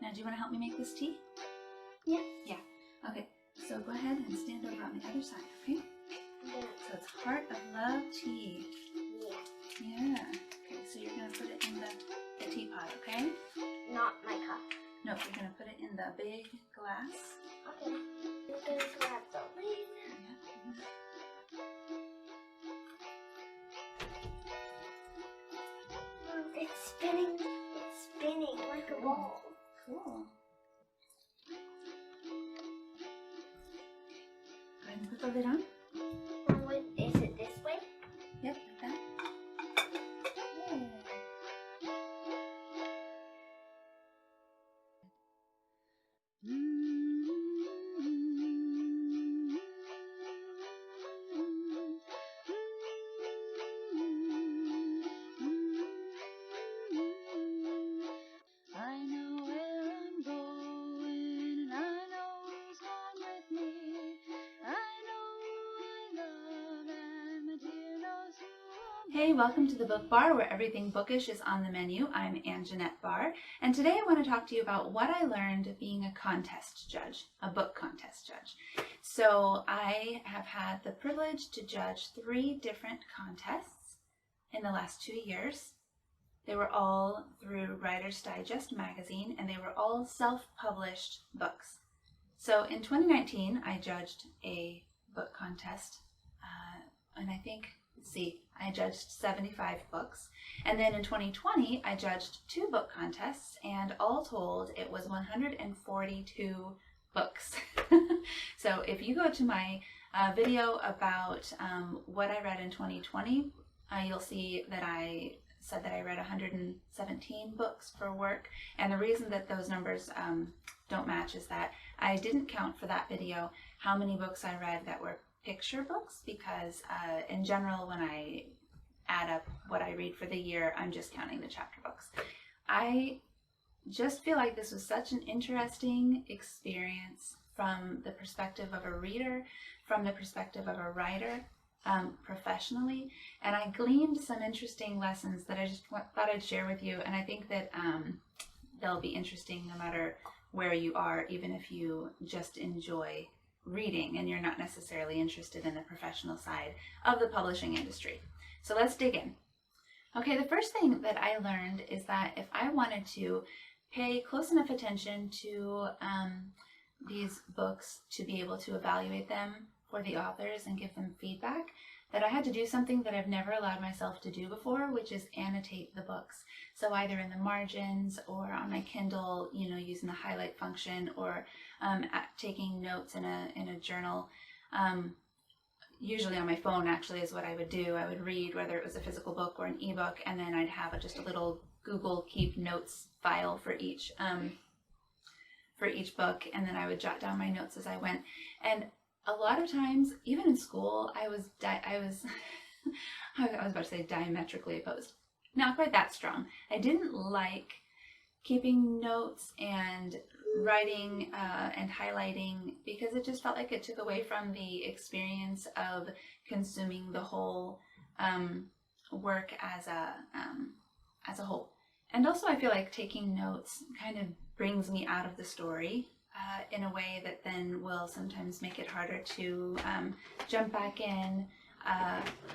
Now, do you want to help me make this tea? Yeah. Yeah. Okay, so go ahead and stand over on the other side, okay? Yeah. So it's Heart of Love tea. Yeah. Yeah. Okay, so you're going to put it in the teapot, okay? Not my cup. No, you're going to put it in the big glass. Okay. There's lots of these. Yeah. It's spinning. It's spinning like a ball. Cool. Go ahead and put the lid on. Is it this way? Yep, like that. Hey, welcome to the Book Bar, where everything bookish is on the menu. I'm Anjanette Barr, and today I want to talk to you about what I learned being a contest judge, a book contest judge. So I have had the privilege to judge 3 different contests in the last 2 years. They were all through Writer's Digest magazine, and they were all self-published books. So in 2019, I judged a book contest, and I think, let's see, I judged 75 books. And then in 2020, I judged 2 book contests, and all told, it was 142 books. So if you go to my video about what I read in 2020, you'll see that I said that I read 117 books for work. And the reason that those numbers don't match is that I didn't count for that video how many books I read that were picture books, because in general, when I add up what I read for the year, I'm just counting the chapter books. I just feel like this was such an interesting experience from the perspective of a reader, from the perspective of a writer, professionally, and I gleaned some interesting lessons that I just thought I'd share with you, and I think that they'll be interesting no matter where you are, even if you just enjoy reading and you're not necessarily interested in the professional side of the publishing industry. So let's dig in. Okay, the first thing that I learned is that if I wanted to pay close enough attention to these books to be able to evaluate them for the authors and give them feedback, that I had to do something that I've never allowed myself to do before, which is annotate the books. So either in the margins or on my Kindle, you know, using the highlight function, or taking notes in a journal. Usually on my phone, actually, is what I would do. I would read, whether it was a physical book or an ebook, and then I'd have just a little Google Keep Notes file for each book, and then I would jot down my notes as I went. And a lot of times, even in school, I was about to say diametrically opposed. Not quite that strong. I didn't like keeping notes and writing and highlighting, because it just felt like it took away from the experience of consuming the whole work as a whole. And also, I feel like taking notes kind of brings me out of the story in a way that then will sometimes make it harder to jump back in,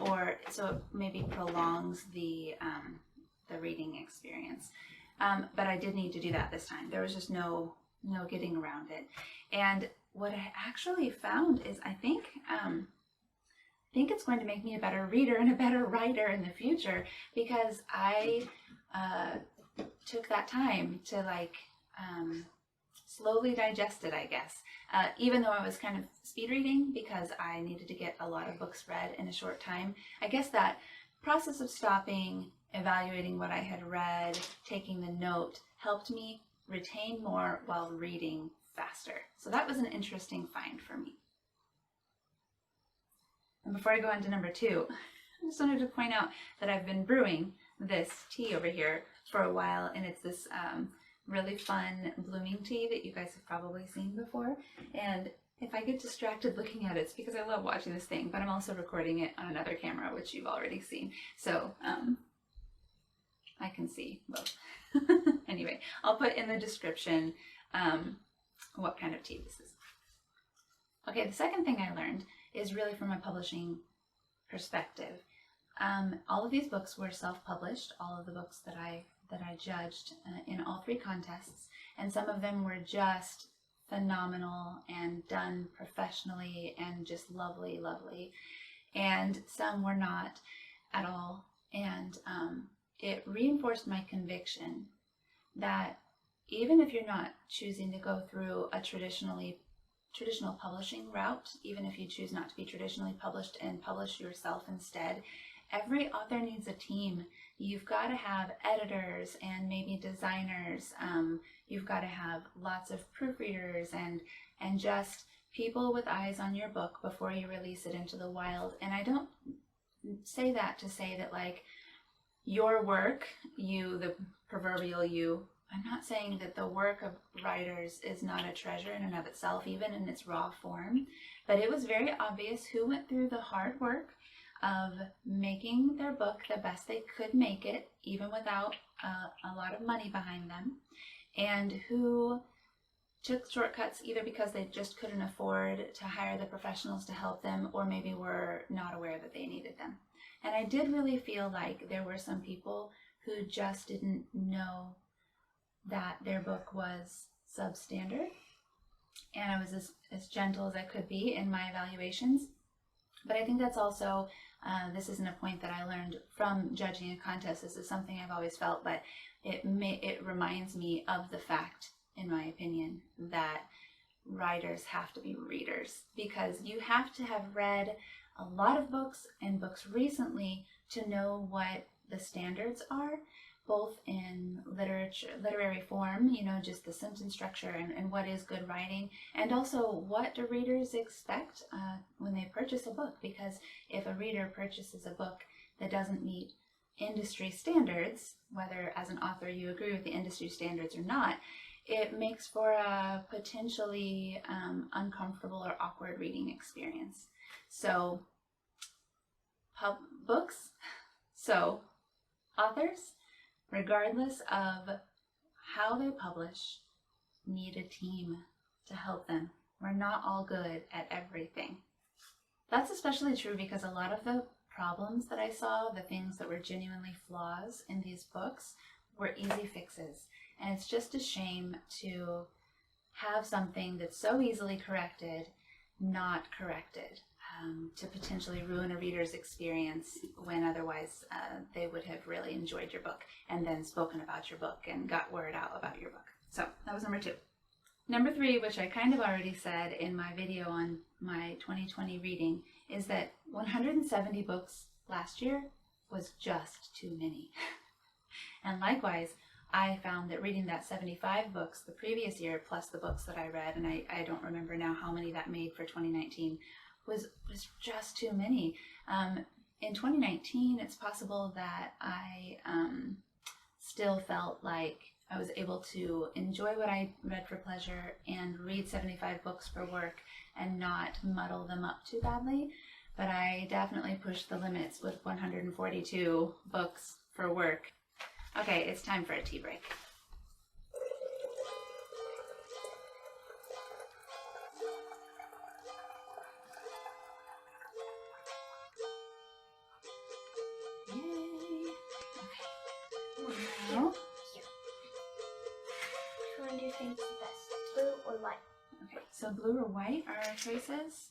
or so it maybe prolongs the reading experience. But I did need to do that this time. There was just no getting around it. And what I actually found is I think it's going to make me a better reader and a better writer in the future, because I took that time to slowly digest it, I guess. Even though I was kind of speed reading because I needed to get a lot of books read in a short time, I guess that process of stopping, evaluating what I had read, taking the note, helped me retain more while reading faster. So that was an interesting find for me. And before I go on to number 2, I just wanted to point out that I've been brewing this tea over here for a while, and it's this really fun blooming tea that you guys have probably seen before. And if I get distracted looking at it, it's because I love watching this thing, but I'm also recording it on another camera, which you've already seen. So I can see both. Anyway, I'll put in the description what kind of tea this is. Okay, the second thing I learned is really from a publishing perspective. All of these books were self-published, all of the books that I judged in all 3 contests, and some of them were just phenomenal and done professionally and just lovely, lovely, and some were not at all. And it reinforced my conviction that even if you're not choosing to go through a traditional publishing route, even if you choose not to be traditionally published and publish yourself instead, every author needs a team. You've got to have editors and maybe designers. You've got to have lots of proofreaders and just people with eyes on your book before you release it into the wild. And I don't say that to say that like your work, you, the proverbial you, I'm not saying that the work of writers is not a treasure in and of itself, even in its raw form, but it was very obvious who went through the hard work of making their book the best they could make it, even without a lot of money behind them, and who took shortcuts either because they just couldn't afford to hire the professionals to help them, or maybe were not aware that they needed them. And I did really feel like there were some people who just didn't know that their book was substandard, and I was as gentle as I could be in my evaluations. But I think that's also, this isn't a point that I learned from judging a contest. This is something I've always felt, but it reminds me of the fact, in my opinion, that writers have to be readers, because you have to have read a lot of books and books recently to know what the standards are, both in literary form, you know, just the sentence structure and what is good writing, and also what do readers expect when they purchase a book. Because if a reader purchases a book that doesn't meet industry standards, whether as an author you agree with the industry standards or not, it makes for a potentially uncomfortable or awkward reading experience. So, books, so authors, regardless of how they publish, need a team to help them. We're not all good at everything. That's especially true because a lot of the problems that I saw, the things that were genuinely flaws in these books, were easy fixes. And it's just a shame to have something that's so easily corrected not corrected, to potentially ruin a reader's experience when otherwise they would have really enjoyed your book and then spoken about your book and got word out about your book. So that was number 2. Number 3, which I kind of already said in my video on my 2020 reading, is that 170 books last year was just too many. And likewise, I found that reading that 75 books the previous year, plus the books that I read, and I don't remember now how many that made for 2019, was just too many. In 2019, it's possible that I still felt like I was able to enjoy what I read for pleasure and read 75 books for work and not muddle them up too badly. But I definitely pushed the limits with 142 books for work. Okay, it's time for a tea break. Yay! Okay. Now, Which one do you think is the best? Blue or white? okay, so blue or white are our choices.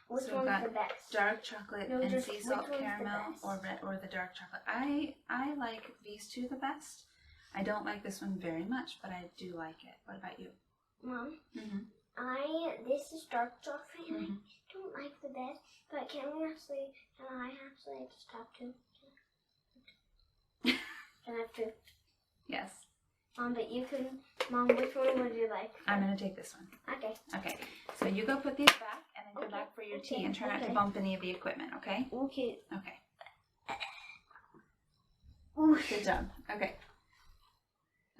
Which So we've one's got the best? dark chocolate No, and just sea which salt one's the caramel, best? or red, or the dark chocolate. I like these two the best. I don't like this one very much, but I do like it. What about you? Mom, Mm-hmm. this is dark chocolate and Mhm. I don't like the best, but can I actually just talk to? Can I have to? Yes, But you can, Mom, which one would you like? I'm gonna take this one. Okay. Okay, so you go put these back and then come Okay, back for your okay, tea and try not to okay. bump any of the equipment, okay? Okay. Okay, Ooh. good job. Okay.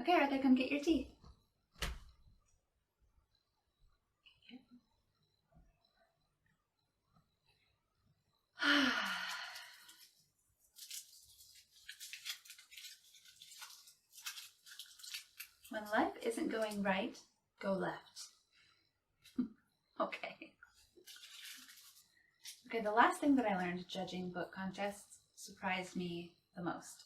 Okay, Arthur, come get your tea. going right, go left. Okay. Okay, the last thing that I learned judging book contests surprised me the most.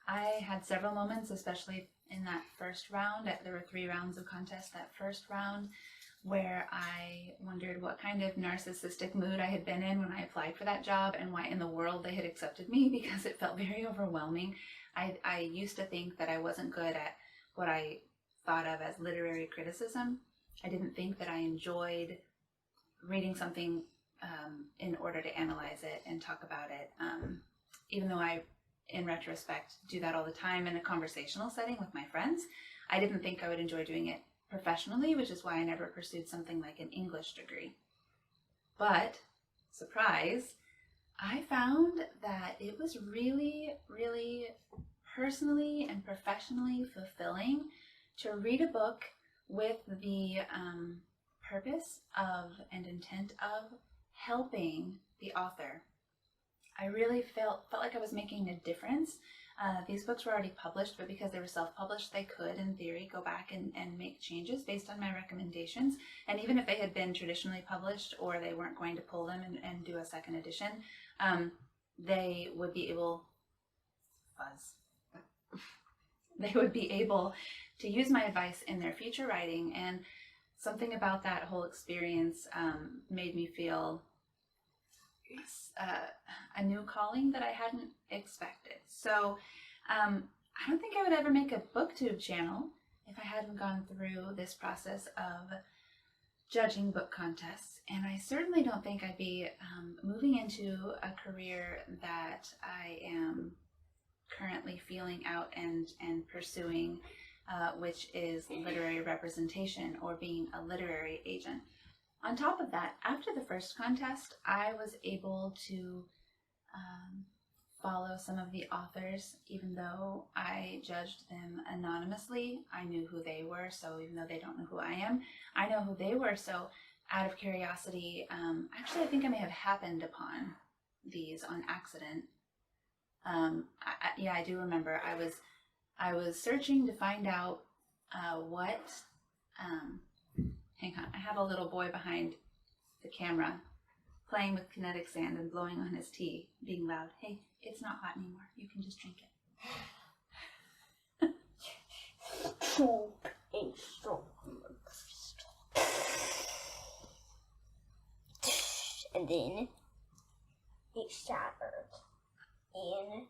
I had several moments, especially in that first round. There were 3 rounds of contest. That first round where I wondered what kind of narcissistic mood I had been in when I applied for that job and why in the world they had accepted me, because it felt very overwhelming. I used to think that I wasn't good at what I thought of as literary criticism. I didn't think that I enjoyed reading something in order to analyze it and talk about it, even though I, in retrospect, do that all the time in a conversational setting with my friends. I didn't think I would enjoy doing it professionally, which is why I never pursued something like an English degree. But, surprise, I found that it was really, really personally and professionally fulfilling to read a book with the purpose of and intent of helping the author. I really felt like I was making a difference. These books were already published, but because they were self-published, they could, in theory, go back and make changes based on my recommendations. And even if they had been traditionally published or they weren't going to pull them and do a second edition, they would be able, they would be able to use my advice in their future writing. And something about that whole experience made me feel a new calling that I hadn't expected. So I don't think I would ever make a booktube channel if I hadn't gone through this process of judging book contests. And I certainly don't think I'd be moving into a career that I am currently feeling out and pursuing, which is literary representation or being a literary agent. On top of that, after the first contest, I was able to follow some of the authors. Even though I judged them anonymously, I knew who they were, so even though they don't know who I am, I know who they were. So out of curiosity, actually I think I may have happened upon these on accident. Yeah, I do remember I was searching to find out what hang on, I have a little boy behind the camera playing with kinetic sand and blowing on his tea, being loud. Hey, it's not hot anymore. You can just drink it. And then it shattered into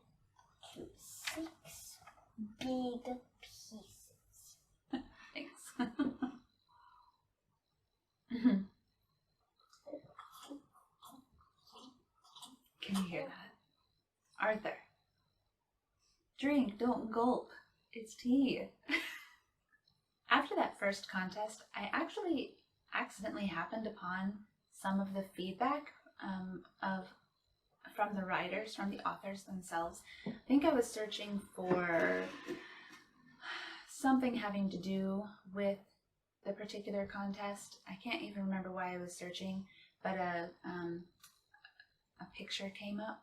6 big pieces. Thanks. Can you hear that? Arthur, drink, don't gulp. It's tea. After that first contest, I actually accidentally happened upon some of the feedback from the writers, from the authors themselves. I think I was searching for something having to do with the particular contest. I can't even remember why I was searching, but a picture came up,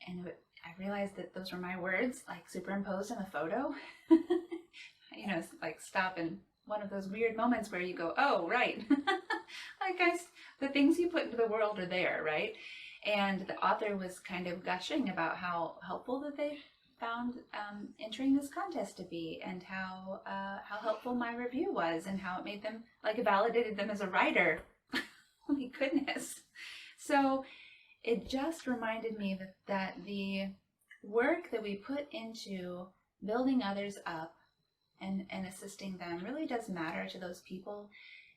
and I realized that those were my words, like superimposed in a photo. You know, it's like stop in one of those weird moments where you go, oh, right. Like the things you put into the world are there, right? And the author was kind of gushing about how helpful that they found entering this contest to be, and how helpful my review was, and how it made them, like, it validated them as a writer. Oh my goodness. So it just reminded me that the work that we put into building others up and assisting them really does matter to those people,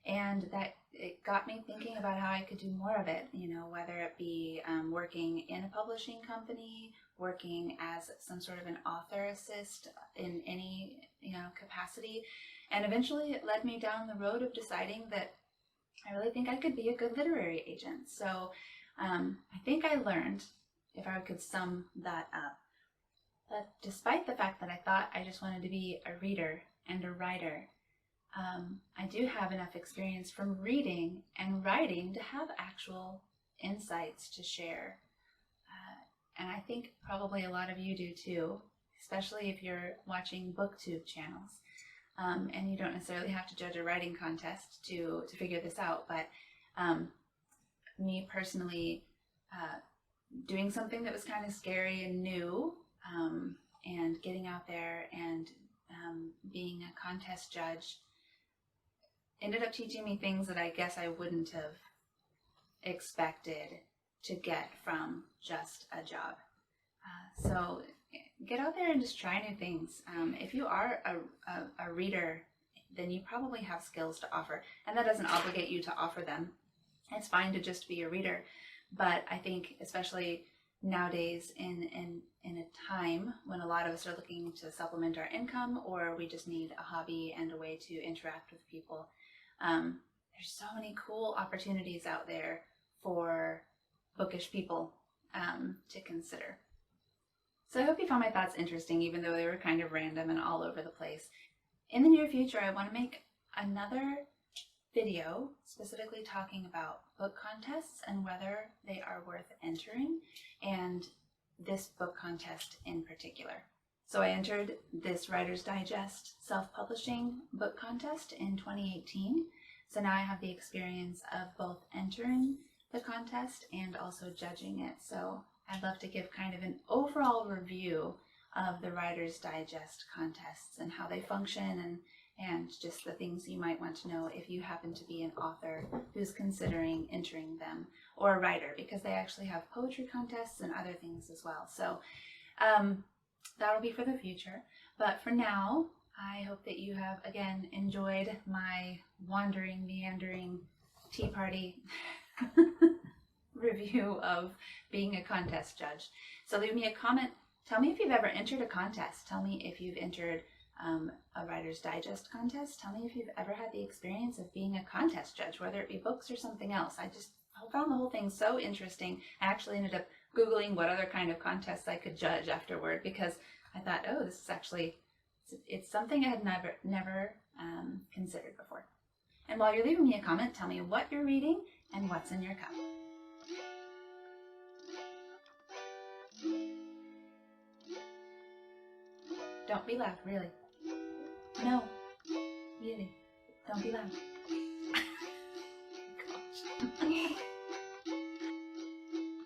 and that it got me thinking about how I could do more of it, you know, whether it be working in a publishing company, working as some sort of an author assist in any, you know, capacity. And eventually it led me down the road of deciding that I really think I could be a good literary agent. So I think I learned, if I could sum that up, that despite the fact that I thought I just wanted to be a reader and a writer, I do have enough experience from reading and writing to have actual insights to share. And I think probably a lot of you do too, especially if you're watching booktube channels. and you don't necessarily have to judge a writing contest to figure this out. But me personally, doing something that was kind of scary and new, and getting out there and being a contest judge ended up teaching me things that I guess I wouldn't have expected to get from just a job. So get out there and just try new things. If you are a reader, then you probably have skills to offer, and that doesn't obligate you to offer them. It's fine to just be a reader, but I think especially nowadays in a time when a lot of us are looking to supplement our income, or we just need a hobby and a way to interact with people, there's so many cool opportunities out there for bookish people to consider. So I hope you found my thoughts interesting, even though they were kind of random and all over the place. In the near future, I want to make another video specifically talking about book contests and whether they are worth entering, and this book contest in particular. So I entered this Writer's Digest self-publishing book contest in 2018. So now I have the experience of both entering the contest and also judging it. So I'd love to give kind of an overall review of the Writer's Digest contests and how they function, and just the things you might want to know if you happen to be an author who's considering entering them, or a writer, because they actually have poetry contests and other things as well. So that'll be for the future. But for now, I hope that you have, again, enjoyed my wandering, meandering tea party review of being a contest judge. So leave me a comment. Tell me if you've ever entered a contest. Tell me if you've entered a Writer's Digest contest. Tell me if you've ever had the experience of being a contest judge, whether it be books or something else. I just found the whole thing so interesting. I actually ended up Googling what other kind of contests I could judge afterward, because I thought, oh, this is actually, it's something I had never considered before. And while you're leaving me a comment, tell me what you're reading and what's in your cup. Don't be loud, really. No, really. Don't be loud. Gosh.